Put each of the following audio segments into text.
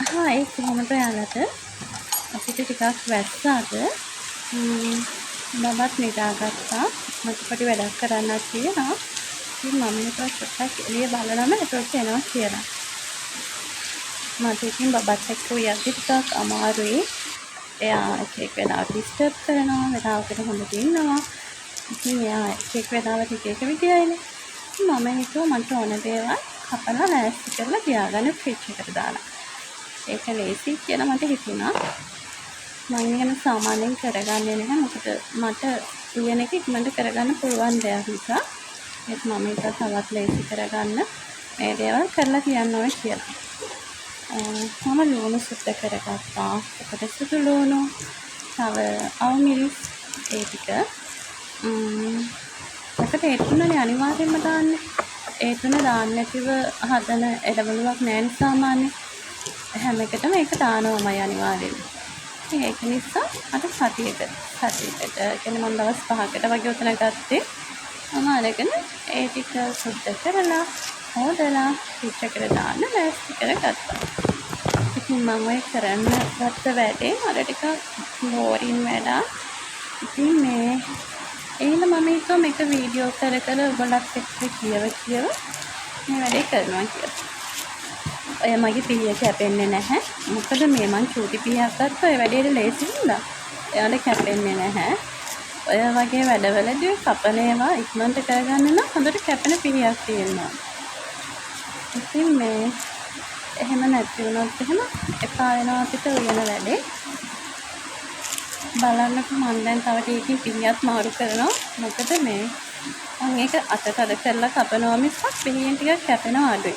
ඒ කොහොමද ඔයාලට අපිට ටිකක් වැස්සාද බබත් නිදාගත්තා මට පොඩි වැඩක් කරන්නත් තියෙනවා ඉතින් මම හිතුවා චුට්ටක් එළිය බලනම එතකොට එනවා කියලා මට ඉතින් බබත් එක්ක උයද්දි ටිකක් අමාරුයි එයා එක වෙලාවට ඩිස්ටර්බ් කරනවා වෙලාවකට හොඳට ඉන්නවා ඉතින් එයා එක වෙලාවට එක විදියයිනේ මම හිතුවා මට ඕන දේවල් කපලා ලෑස්ති කරලා තියාගන්න ෆ්‍රිජ් එකට දාලා ඒක ලේසි කියලා මට හිතුණා. මම එහෙම සාමාන්‍යයෙන් කරගන්නේ නැහැ. මොකද මට කියන එක ඉක්මනට කරගන්න පුළුවන් දෙයක් නිසා. ඒත් මම ඒක තවත් ලේසි කරගන්න මේ දේවල් කරලා තියන්න ඕනේ කියලා. මම ලුණු සුද්ධ කරගත්තා. ඒකට සුදු ලුණු, තව අවමිරිස් ඒ ටික. ඒකට ඒ තුනනේ අනිවාර්යයෙන්ම දාන්නේ. ඒ තුන දාන්න නැතිව හදන එළවලුවක් නෑ නේ සාමාන්‍යයෙන්. හැම එකටම ඒක දානවමයි අනිවාර්යෙන්ම. ඉතින් ඒක නිසා අද සතියේට කියන්නේ මම දවස් 5කට වගේ උතන ගත්තේ. මම අරගෙන ඒ ටික සුද්ධ කරලා හොදලා ෆ්‍රිජ් එකට දාන්න ලෑස්ති කරගත්තා. ඉතින් මම ඔය කරන්න ගත්ත වැඩේ අර ටිකක් බෝරින් වැඩක්. ඉතින් මේ එහෙනම් මම හිතුවා මේක වීඩියෝ කර ඔයගොල්ලත් එක්ක කියව මේ වැඩේ කරනවා කියලා. ඔය මගේ පීය කැපෙන්නේ නැහැ. මොකද මේ මං චූටි පීයක් ගත්ත ඔය වැඩේට ලේසි වුණා. එයාට කැපෙන්නේ නැහැ. ඔය වගේ වැඩවලදී කපන ඒවා ඉක්මනට කරගන්න නම් හොඳට කැපෙන පීයක් තියෙනවා. ඉතින් මේ එහෙම නැති වුණොත් එහෙම එපා වෙනවා අපිට උයන වැඩේ. බලන්නකො මම දැන් තව ටිකකින් පීයක් මාරු කරනවා. මොකද මේ මම ඒක අතට අද කරලා කපනවා මිසක් පීයෙන් ටිකක් කැපෙනවා අඩුයි.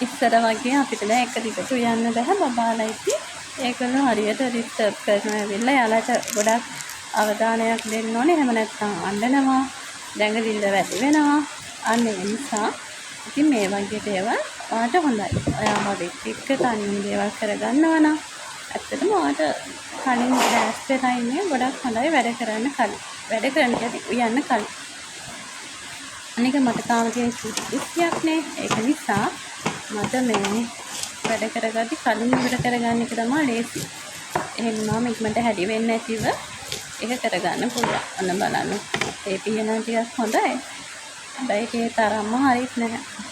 ඉස්සර වගේ අපිට දැන් එක දිගට උයන්න බෑ බබාලා ඉතින් ඒගොල්ලෝ හරියට ඩිස්ටර්බ් කරනවා ඇවිල්ලා යාළට ගොඩක් අවධානයක් දෙන්න ඕනේ එහෙම නැත්නම් අඬනවා දැඟලිල්ල වැඩි වෙනවා අන්න ඒ නිසා ඉතින් මේ වගේ දේවල් ඔයාට හොඳයි ඔයා වගේ එක්ක තනියම දේවල් කරගන්නවා නම් ඇත්තටම ඔයාට කලින් දැස් වෙලා ඉන්නේ ගොඩක් හොඳයි වැඩ කරන්න උයන්න කලින් අනික මට තාම තියෙන චුට්ටියක් නේ ඒක නිසා මට මේ වැඩ කරගද්දි කලින් ඉවර කරගන්න එක තමයි ලේසි. එහෙනම් ඉක්මනට හැදි වෙන්නේ නැතිව ඒක කරගන්න පුළුවන්. අන්න බලන්න. ඒ පියන ටිකක් හොඳයි. හැබැයි ඒකේ තරම්ම හරිත් නැහැ.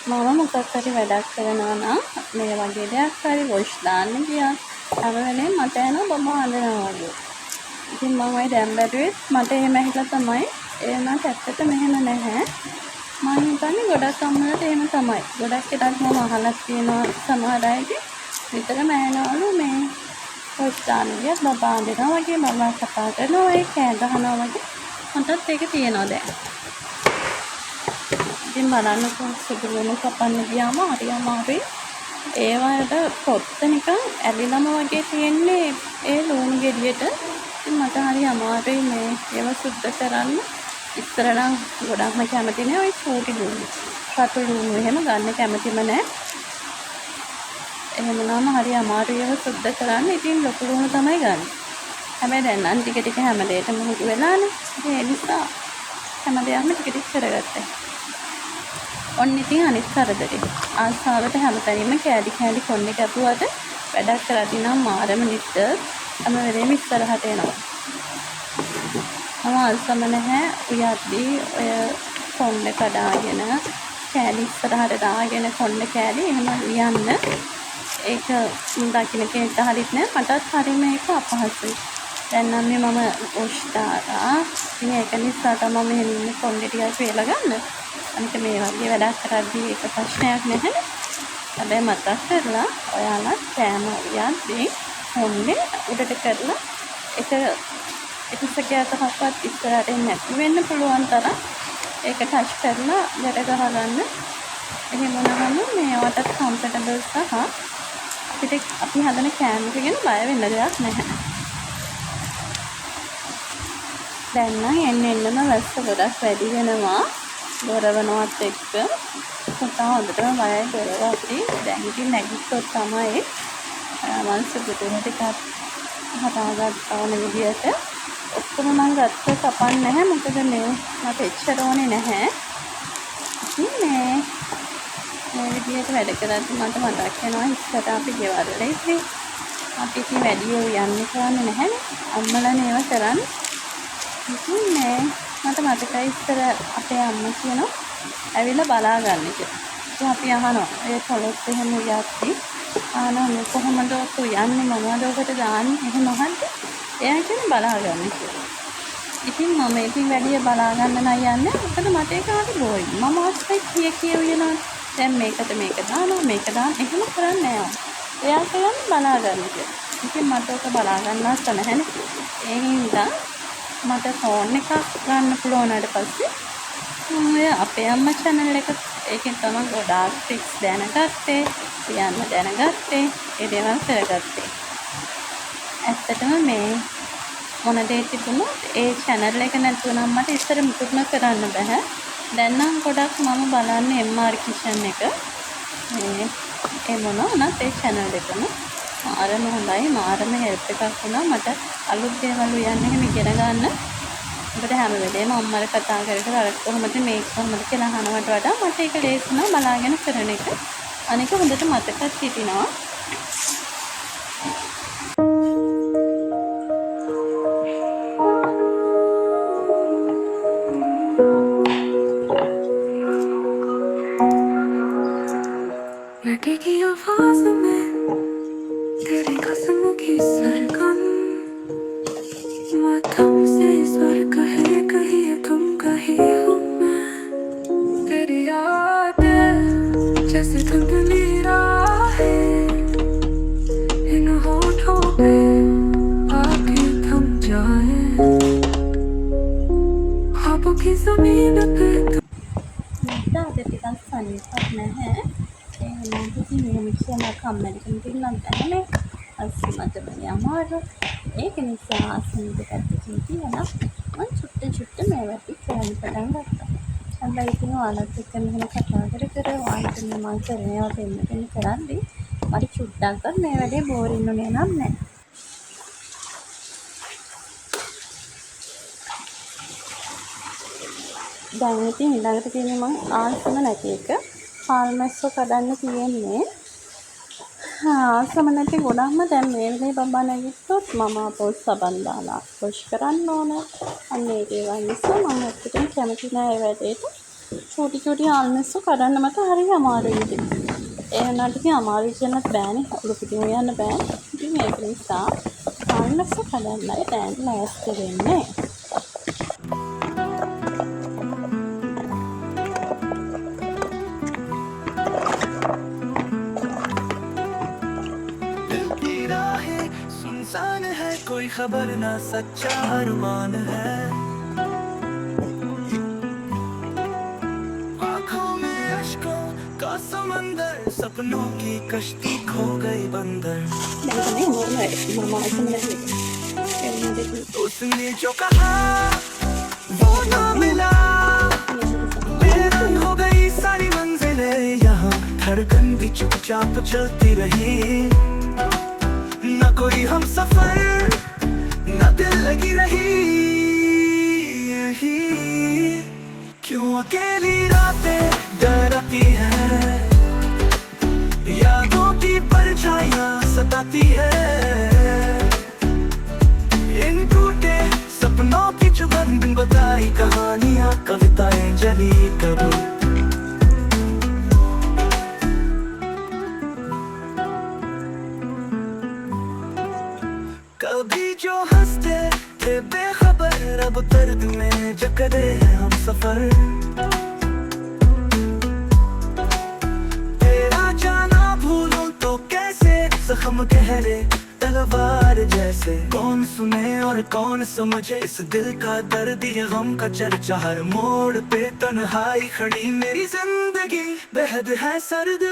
මම මොකක් හරි වැඩක් කරනවා නම් මේ වගේ දෙයක් හරි වොයිස් දාන්න ගියා. අර වෙලේ මට යනවා බබා අඬනවා වගේ. ඉතින් මම ওই දැන් බැලුවෙත් මට එහෙම ඇහිලා තමයි. ඒනත් ඇත්තට මෙහෙම නැහැ. මම හිතන්නේ ගොඩක් අම්මලාට එහෙම තමයි. ගොඩක් එකට මම අහලා තියෙනවා සමහර අයගේ විතරම ඇහෙනවලු මේ වොයිස් දාන්න ගියත් බබා අඬනවා වගේ මම කතා කරනවා ඒ කෑ ගහනවා වගේ. මටත් ඒක තියෙනවා දැන්. ඉතින් බලන්නකො සුදු ලුණු කපන්න ගියාම හරි අමාරුයි. ඒවට පොත්ත නිකන් ඇලිලම වගේ තියෙන්නේ ඒ ලුණු ගෙඩියට. ඉතින් මට හරි අමාරුයි මේ ඒව සුද්ධ කරන්න. ඉස්සර නම් ගොඩක්ම කැමති නෑ ওই චූටි ලුණු. රතු ලුණු එහෙම ගන්න කැමතිම නෑ. එහෙම නම් හරි අමාරුයි ඒවා සුද්ධ කරන්න. ඉතින් ලොකු ලුණු තමයි ගන්න. හැබැයි දැන් නම් ටික ටික හැම දෙයකම හුරු වෙලානේ. ඒ නිසා හැම දෙයක්ම ටික ටික කරගත්තා. ඔන්න ඉතින් අනිත් කරදරේ. ආසාවට හැමතැනින්ම කෑලි කොන්නේ කැපුවට වැඩක් කරලා නම් මාරම නිට්ටර් හැම වෙලේම ඉස්සරහට එනවා. මම අල්සම නැහැ උයද්දී ඔය කොණ්ඩ කඩාගෙන කෑලි ඉස්සරහට දාගෙන කොණ්ඩ කෑලි එහෙම ලියන්න ඒක දකින්න කෙනෙක්ට හරිත් නෑ මටත් හරියම ඒක අපහසුයි. දැන් නම් මම ඔෂ්ටාරා ඉතින් ඒක නිසා තමයි මම මෙහෙම කොණ්ඩේ ටිකක් වේලා ගන්න. අනික මේ වගේ වැඩක් කරද්දී ඒක ප්‍රශ්නයක් නැහැ. හැබැයි මතක් කරලා ඔයාලා කෑම උයද්දී කොණ්ඩේ උඩට කරලා එක සැකයකටවත් ඉස්සරහට නැති වෙන්න පුළුවන් තරම් ඒක ටච් කරලා ගැට ගහගන්න. එහෙම වුණාම මේවට කම්ෆර්ටබල් සහ අපිට අපි හදන කෑම එක ගැන බය වෙන්න දෙයක් නැහැ. දැන් නම් එන්නම වැස්ස ගොඩක් වැඩි වෙනවා. දොරවනවත් එක්ක පුතා හොඳටම බයයි දොරවද්දී. දැන් ඉතින් නැගිට්ටොත් තමයි මම සුදුතුන ටිකක් හදාගත්තා වන විදියට ඔක්කොම මම ගත්ත කපන්නේ නැහැ. මොකද මේ මට එච්චර ඕනේ නැහැ. ඉතින් මේ විදියට වැඩ කරද්දී මට මතක් වෙනවා ඉස්සර අපි ගෙවල් වලදී අපි ඉතින් වැඩි යන්නේ කරන්නේ නැහැනේ. අම්මලානේ ඒවා කරන්නේ. ඉතින් මේ මට මතකයි ඉස්සර අපේ අම්මා කියනවා ඇවිල්ලා බලා ගන්න කියලා. ඉතින් අපි අහනවා ඒ පොලොත් එහෙම යද්දී ආනෝ කොහොමද ඔක යන්නේ මොනවද ඔකට දාන්නේ එහෙම අහද්දී එයා කියන්නේ බලා ගන්න කියලා. ඉතින් මම ඉතින් වැඩි බලා ගන්න නම් යන්නේ. මොකද මට ඒක හරි බෝයි. මම අස්සේ කියනවා දැන් මේකට මේක දානවා මේක දාන්න එහෙම කරන්නේ නැහැ. එයා කියන්නේ බලා ගන්න කියලා. ඉතින් මට ඔක බලා ගන්න අස්ස නැහැනේ. ඒ හින්දා මට ෆෝන් එකක් ගන්න පුළුවන් ඊට පස්සේ මම අපේ අම්මා channel එක ඒකෙන් තමයි ගොඩාක් ට්‍රික්ස් දැනගත්තේ, කියන්න දැනගත්තේ, ඒ දේවල් කරගත්තේ. ඇත්තටම මේ මොන දේ තිබුණත් ඒ channel එක නැතුණම් මට ඉස්සර මුකුත්ම කරන්න බෑ. දැන් නම් ගොඩක් මම බලන්නේ MR Kitchen එක. ඒ මොන වුණත් ඒ channel එකම මාරම හොඳයි, මාරම හෙල්ප් එකක් වුණා මට අලුත් දේවල් උයන්න එහෙම ඉගෙන ගන්න. මොකද හැම වෙලේම අම්මලා කතා කර අර කොහොමද මේක කොහොමද කියලා අහනවට වඩා මට ඒක ලේසි වුණා බලාගෙන කරන එක. අනික හොඳට මතකත් හිටිනවා. की आवाज में तेरी कसम की सरगम मातम से स्वर कहे कहिए तुम कहिए हूँ मैं तेरी यादें जैसे धुंधली राहें इन होठों पे आके थम जाए ख्वाबों की ज़मीन पे නැහැ. ඉතින් මෙහෙම කියලා කම්මැලිකම තිබුණා නැහැ. අස්මතමනේ අමාරු. ඒක නිසා අස්මිත පැත්තකින් තියලා මම චුට්ට මේවට කියන්න පටන් ගත්තා. හැබැයි ඉතින් ඔයාලත් එක්ක මෙහෙම කතා කර ඔයාලට මම කරනවා දෙන්න කරද්දී මට චුට්ටක්වත් මේ වැඩේ බෝරින් උනේ නැහැ. දැන් ඉතින් ඊළඟට තියෙන්නේ මම ආසම නැති එක. පාල්මැස්සෝ කඩන්න තියෙන්නේ. ආසම නැති ගොඩක්ම දැන් මේ වෙලේ බබා නැගිට්ටොත් මම පොස් සබන් දාලා වොෂ් කරන්න ඕන. අන්න ඒ දේවල් නිසා මම ඇත්තටම කැමති නෑ ඒ වැඩේට. චූටි ආල්මැස්සෝ කඩන්න මට හරිය අමාරුයි ඉතින්. ඒ වුණාට ඉතින් අමාරු කියන්නත් බෑනේ. අකුරු පිටින් යන්න බෑනේ. ඉතින් ඒක නිසා ආල්මැස්සෝ කඩන්නයි දැන් ලෑස්ති වෙන්නේ. कोई खबर ना सच्चा अरमान है आँखों में अश्कों का समंदर सपनों की कश्ती खो गई बंदर उसने जो कहा वो ना मिला, बेरंग हो गई सारी मंजिलें यहाँ, धड़कन भी चुपचाप चलती रही, न कोई हम सफर न दिल लगी रही। क्यों अकेली रातें डराती है, यादों की परछाइयां सताती है, इन टूटे सपनों की चुभन बिन बताई कहानियां कविताएं जली कभी। कभी जो हंसते थे बेखबर, अब दर्द में जकड़े हैं हम सफर। तेरा जाना भूलूं तो कैसे, जख्म गहरे तलवार जैसे, कौन सुने और कौन समझे इस दिल का दर्द, ये गम का चर्चा हर मोड़ पे तन्हाई खड़ी, मेरी जिंदगी बेहद है सर्द।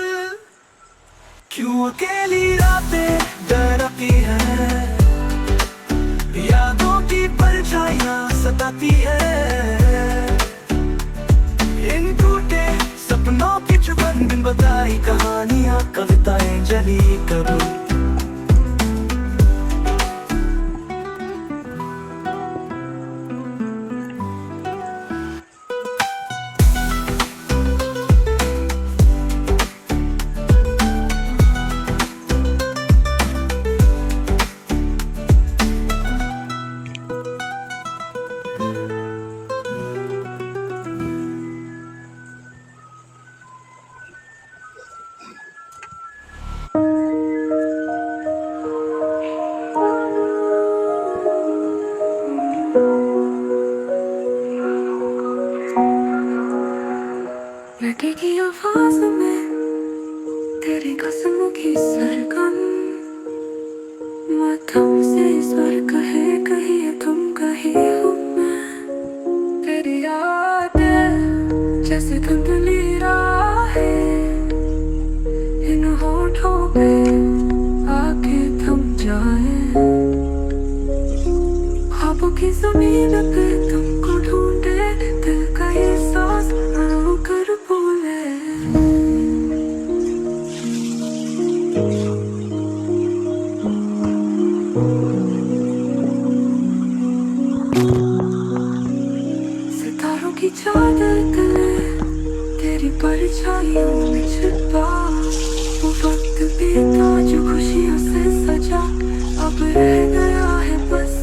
क्यों अकेली रातें डराती है, यादों की परछाइयां सताती है, इन टूटे सपनों की चुभन बिन बताई कहानियां कविताएं जली कभी। लगेगी आवाज में तेरी कसम की सरगम, माथम से स्वर कहे कहीं तुम कहीं हो मैं, तेरी यादें जैसे धुंधली राहें, इन होठों पे आके थम जाए, ख्वाबों की जमीन पे तुमको ढूंढे, दिल का ये सांस कर बोले। सितारों की चादर तले तेरी परछाइयों में छिपा, वो वक्त बीता जो खुशियों से सजा, अब रह गया है बस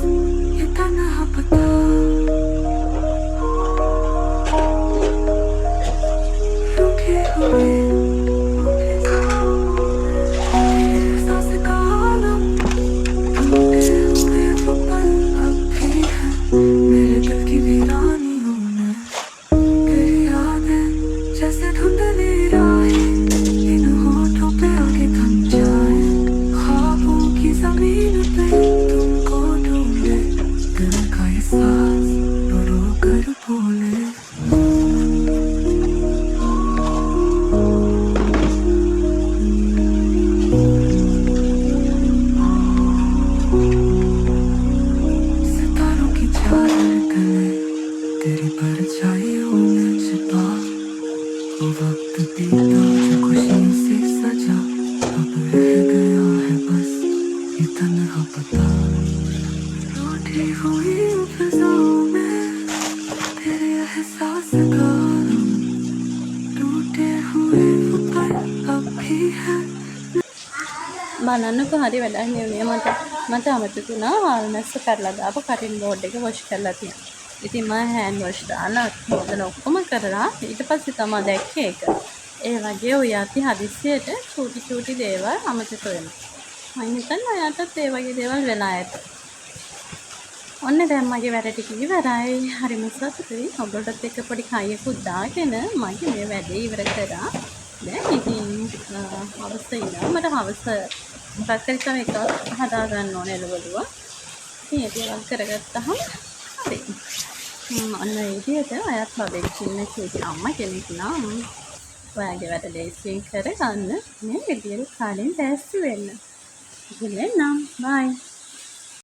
ये तन्हा पता। रुके हुए एहसास का आलम, टूटे हुए वो पल अब भी है मेरे दिल की वीरानियों में, तेरी यादें जैसे धुंधली राहें, इन होठों पे आके थम जाए, ख्वाबों की जमीन पे तुमको ढूंढे, दिल का ये सांस रो रो कर बोले। सितारों की चादर तले तेरी परछाइयों में छिपा, वो वक्त बीता जो खुशियों से सजा, अब रह गया है बस ये तन्हा पता। रूठी हुई फिजाओं में तेरे एहसास का आलम, टूटे हुए वो पल अब भी है। බලන්නකො හරි වැඩක් නෙවෙයි මට අමතකුණා ආල්මැස්ස කරලා දාපු කටින් බෝඩ් එක වොෂ් කරලා තියෙනවා. ඉතින් මම හෑන්ඩ් වොෂ් දාලා හොදලා ඔක්කොම කරලා ඊට පස්සේ තමයි දැක්කේ ඒක. ඒ වගේ ඔය යති හදිස්සියට චූටි දේවල් අමතක වෙනවා. මම හිතන්නේ ඔයාටත් ඒ වගේ දේවල් වෙලා ඇත. ඔන්න දැන් මගේ වැඩ ටික ඉවරයි. හරිම සතුටුයි. ඔයගොල්ලොත් එක්ක පොඩි කයියකුත් දාගෙන මගේ මේ වැඩේ ඉවර කරා. දැන් ඉතින් හවස ඉඳලා මට හවස මොකක් හරි තමයි එක හදා ගන්න ඕනේ එළවලුව. ඉතින් ඒක වල් කරගත්තාම හරි. අන්න ඒ විදිහට ඔයත් බබෙක් ඉන්න කීටි අම්මා කෙනෙක් නම් ඔයාගේ වැඩ ලේසියෙන් කරගන්න මේ විදියට කලින් දැස්ති වෙන්න. ඉතින් නම් බයි.